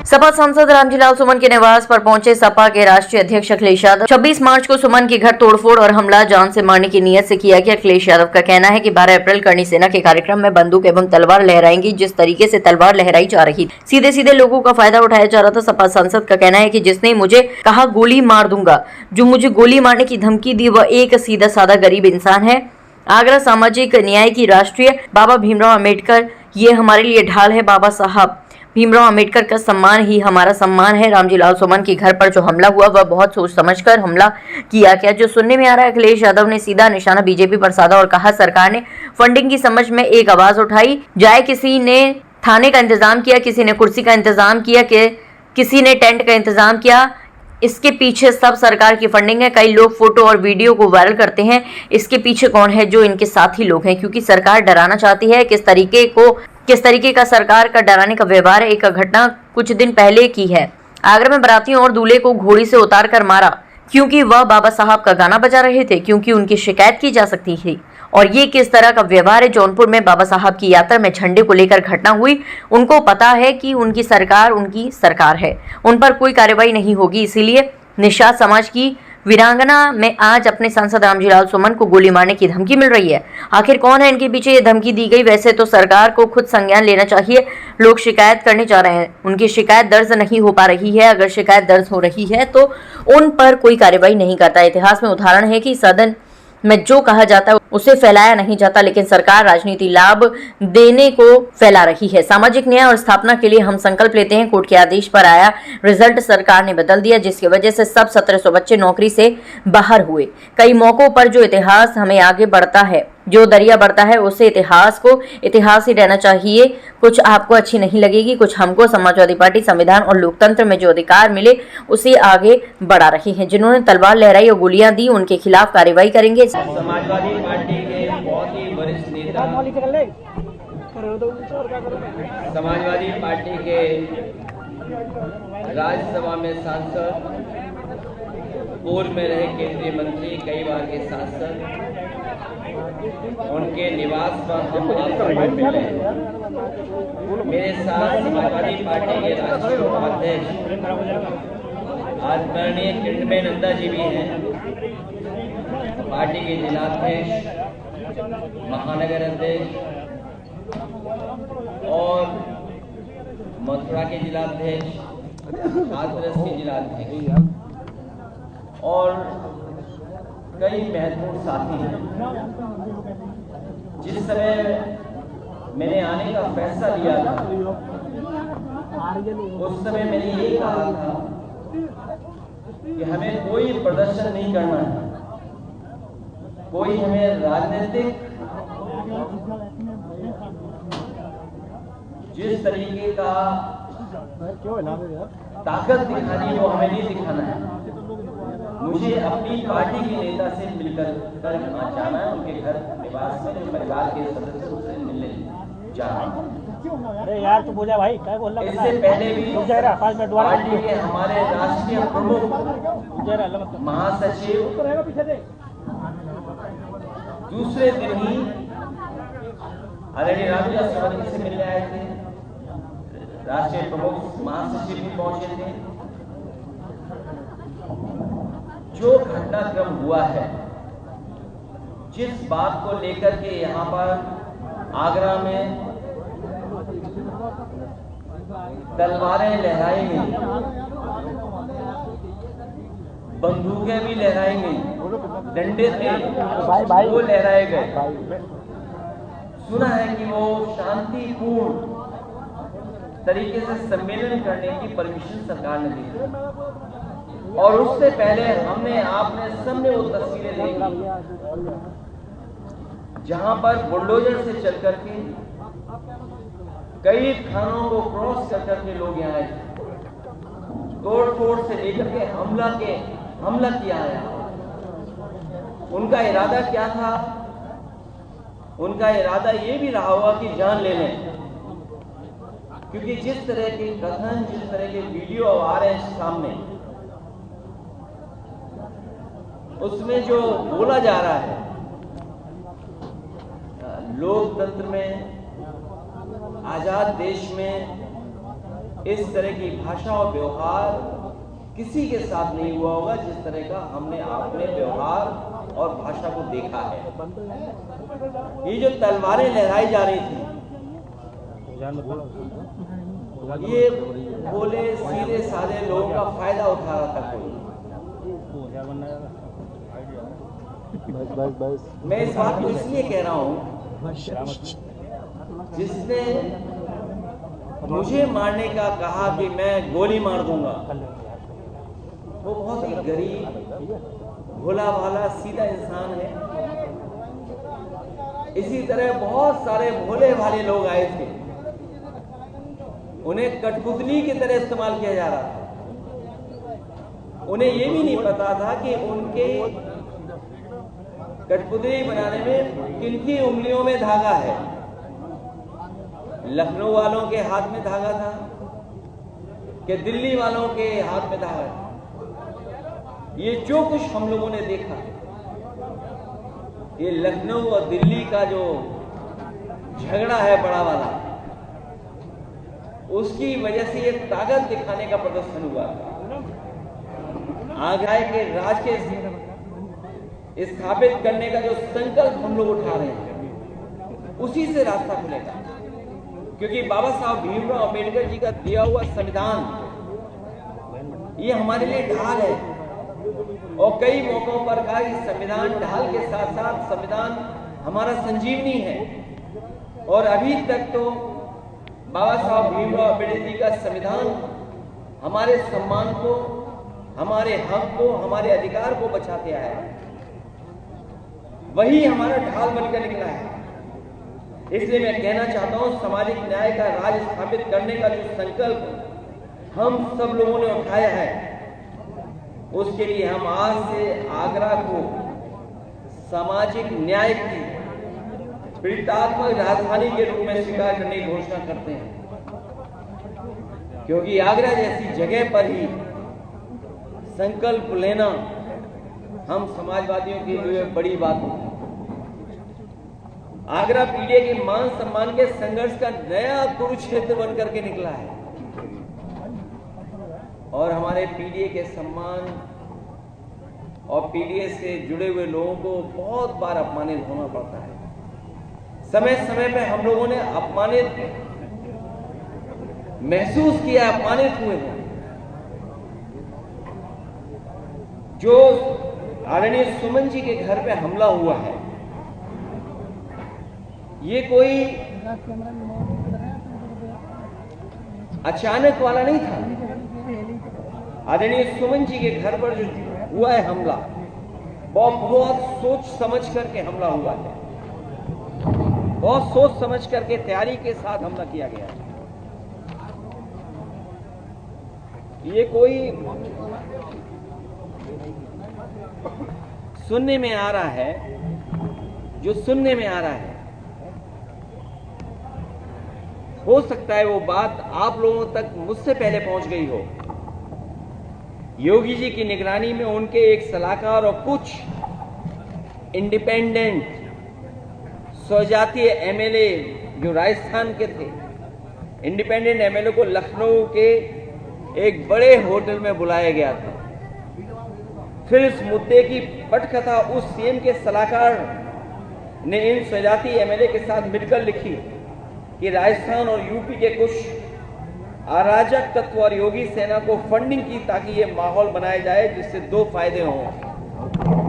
सपा सांसद रामजीलाल सुमन के निवास पर पहुंचे सपा के राष्ट्रीय अध्यक्ष अखिलेश यादव। 26 मार्च को सुमन के घर तोड़फोड़ और हमला जान से मारने की नीयत से किया गया। अखिलेश यादव का कहना है कि 12 अप्रैल करणी सेना के कार्यक्रम में बंदूक एवं तलवार लहराएंगी। जिस तरीके से तलवार लहराई जा रही, सीधे सीधे लोगों का फायदा उठाया जा रहा था। सपा सांसद का कहना है कि जिसने मुझे कहा गोली मार दूंगा, जो मुझे गोली मारने की धमकी दी, वह एक सीधा साधा गरीब इंसान है। आगरा सामाजिक न्याय की राष्ट्रीय बाबा भीमराव अम्बेडकर ये हमारे लिए ढाल है। बाबा साहब भीमराव अम्बेडकर का सम्मान ही हमारा सम्मान है। रामजीलाल सुमन के घर पर जो हमला हुआ वह बहुत सोच समझकर हमला किया गया। जो सुनने में आ रहा है, अखिलेश यादव ने सीधा निशाना बीजेपी पर साधा और कहा सरकार ने फंडिंग की समझ में एक आवाज उठाई जाए। किसी ने थाने का इंतजाम किया, किसी ने कुर्सी का इंतजाम किया, किसी ने टेंट का इंतजाम किया। इसके पीछे सब सरकार की फंडिंग है। कई लोग फोटो और वीडियो को वायरल करते हैं। इसके पीछे कौन है? जो इनके साथी लोग हैं, क्योंकि सरकार डराना चाहती है। किस तरीके का सरकार का डराने का व्यवहार है। एक घटना कुछ दिन पहले की है। आगरा में बारातियों और दूल्हे को घोड़ी से उतार कर मारा, क्योंकि वह बाबा साहब का गाना बजा रहे थे, क्योंकि उनकी शिकायत की जा सकती थी। और ये किस तरह का व्यवहार है? जौनपुर में बाबा साहब की यात्रा में झंडे को लेकर घटना हुई। उनको पता है कि उनकी सरकार है, उन पर कोई कार्रवाई नहीं होगी। इसीलिए निषाद समाज की वीरांगना में आज अपने सांसद रामजीलाल सुमन को गोली मारने की धमकी मिल रही है। आखिर कौन है इनके पीछे ये धमकी दी गई? वैसे तो सरकार को खुद संज्ञान लेना चाहिए। लोग शिकायत करने जा रहे हैं, उनकी शिकायत दर्ज नहीं हो पा रही है। अगर शिकायत दर्ज हो रही है तो उन पर कोई कार्रवाई नहीं करता। इतिहास में उदाहरण है कि सदन में जो कहा जाता है उसे फैलाया नहीं जाता, लेकिन सरकार राजनीति लाभ देने को फैला रही है। सामाजिक न्याय और स्थापना के लिए हम संकल्प लेते हैं। कोर्ट के आदेश पर आया रिजल्ट सरकार ने बदल दिया, जिसकी वजह से सब 1700 बच्चे नौकरी से बाहर हुए। कई मौकों पर जो इतिहास हमें आगे बढ़ता है, जो दरिया बढ़ता है, उसे इतिहास को इतिहास ही रहना चाहिए। कुछ आपको अच्छी नहीं लगेगी, कुछ हमको। समाजवादी पार्टी संविधान और लोकतंत्र में जो अधिकार मिले उसे आगे बढ़ा रही है। जिन्होंने तलवार लहराई और गोलियां दी, उनके खिलाफ कार्रवाई करेंगे। समाजवादी पार्टी के बहुत ही वरिष्ठ नेता, समाजवादी पार्टी के राज्यसभा में सांसद, पूर्व में रहे केंद्रीय मंत्री, कई बार के सांसद, उनके निवास पर हम मिले। मेरे साथ समाजवादी पार्टी के राष्ट्रीय उपाध्यक्ष आदरणीय किरणमय नंदा जी भी हैं, पार्टी के जिलाध्यक्ष, महानगर अध्यक्ष और मथुरा के जिलाध्यक्ष, हाथरस के जिलाध्यक्ष और कई महत्वपूर्ण साथी हैं। जिस समय मैंने आने का फैसला लिया था, उस समय मैंने ये कहा था कि हमें कोई प्रदर्शन नहीं करना है, कोई हमें राजनीतिक जिस तरीके का ताकत दिखानी है वो हमें नहीं दिखाना है। मुझे अपनी पार्टी के नेता से मिलकर जाना है, उनके घर निवास में परिवार के सदस्यों से मिलने जाना है। अरे यार तू बोझा भाई, क्या बोल रहा है? इससे पहले भी पार्टी के हमारे राष्ट्रीय प्रमुख महासचिव दूसरे दिन ही आदरणीय रामजीलाल सुमन से मिलने आए थे। राष्ट्रीय प्रमुख महासचिव भी पहुंचे थे। जो घटनाक्रम हुआ है, जिस बात को लेकर के यहाँ पर आगरा में तलवारें लहराई गई, बंदूकें भी लहराई गई, डंडे थे वो लहराए गए। सुना है कि वो शांतिपूर्ण तरीके से सम्मेलन करने की परमिशन सरकार ने दी, और उससे पहले आपने सबने वो तस्वीरें देखी जहां पर बुलडोजर से चल करके कई थानों को क्रॉस कर करके लोग यहाँ आए, तोड़ फोड़ से लेकर के हमला किया है। उनका इरादा क्या था? उनका इरादा ये भी रहा होगा कि जान ले लें, क्योंकि जिस तरह के कथन, जिस तरह के वीडियो आ रहे हैं सामने, उसमें जो बोला जा रहा है, लोकतंत्र में, आजाद देश में इस तरह की भाषा और व्यवहार किसी के साथ नहीं हुआ होगा जिस तरह का हमने अपने व्यवहार और भाषा को देखा है। ये जो तलवारें लहराई जा रही थी, ये बोले सीधे साधे लोगों का फायदा उठा रहा था कोई। मैं इस बात को इसलिए कह रहा हूं, जिसने मुझे मारने का कहा कि मैं गोली मार दूंगा, वो बहुत ही गरीब, भोला भाला, सीधा इंसान है। इसी तरह बहुत सारे भोले भाले लोग आए थे, उन्हें कठपुतली की तरह इस्तेमाल किया जा रहा था। उन्हें यह भी नहीं पता था कि उनके कठपुतली बनाने में किनकी उंगलियों में धागा है। लखनऊ वालों के हाथ में धागा था कि दिल्ली वालों के हाथ में धागा था। ये जो कुछ हम लोगों ने देखा, ये लखनऊ और दिल्ली का जो झगड़ा है बड़ा वाला, उसकी वजह से ये ताकत दिखाने का प्रदर्शन हुआ था। आगरा के राज के स्थापित करने का जो संकल्प हम लोग उठा रहे हैं, उसी से रास्ता खुलेगा। क्योंकि बाबा साहब भीमराव अम्बेडकर जी का दिया हुआ संविधान, ये हमारे लिए ढाल है। और कई मौकों पर कहा कि संविधान ढाल के साथ साथ संविधान हमारा संजीवनी है। और अभी तक तो बाबा साहब भीमराव अम्बेडकर जी का संविधान हमारे सम्मान को, हमारे हक को, हमारे अधिकार को बचाते आया है। वही हमारा ढाल बनकर निकला है। इसलिए मैं कहना चाहता हूं, सामाजिक न्याय का राज स्थापित करने का जो संकल्प हम सब लोगों ने उठाया है, उसके लिए हम आज से आगरा को सामाजिक न्याय की पीड़ितात्मक राजधानी के रूप में स्वीकार करने की घोषणा करते हैं। क्योंकि आगरा जैसी जगह पर ही संकल्प लेना हम समाजवादियों के लिए बड़ी बात होती है। आगरा पीढ़ी के मान सम्मान के संघर्ष का नया कुरुक्षेत्र बनकर के निकला है। और हमारे पीडीए के सम्मान और पीडीए से जुड़े हुए लोगों को बहुत बार अपमानित होना पड़ता है। समय समय पे हम लोगों ने अपमानित महसूस किया, अपमानित हुए हैं। जो आदरणीय सुमन जी के घर पे हमला हुआ है, ये कोई अचानक वाला नहीं था। आदरणीय सुमन जी के घर पर जो हुआ है हमला, बहुत सोच समझ करके हमला हुआ है। बहुत सोच समझ करके तैयारी के साथ हमला किया गया है। ये कोई सुनने में आ रहा है, जो सुनने में आ रहा है, हो सकता है वो बात आप लोगों तक मुझसे पहले पहुंच गई हो। योगी जी की निगरानी में उनके एक सलाहकार और कुछ इंडिपेंडेंट स्वजातीय एमएलए जो राजस्थान के थे, इंडिपेंडेंट एमएलए को लखनऊ के एक बड़े होटल में बुलाया गया था। फिर इस मुद्दे की पटकथा उस सीएम के सलाहकार ने इन स्वजातीय एमएलए के साथ मिलकर लिखी कि राजस्थान और यूपी के कुछ अराजक तत्व और योगी सेना को फंडिंग की, ताकि ये माहौल बनाया जाए जिससे दो फायदे हों।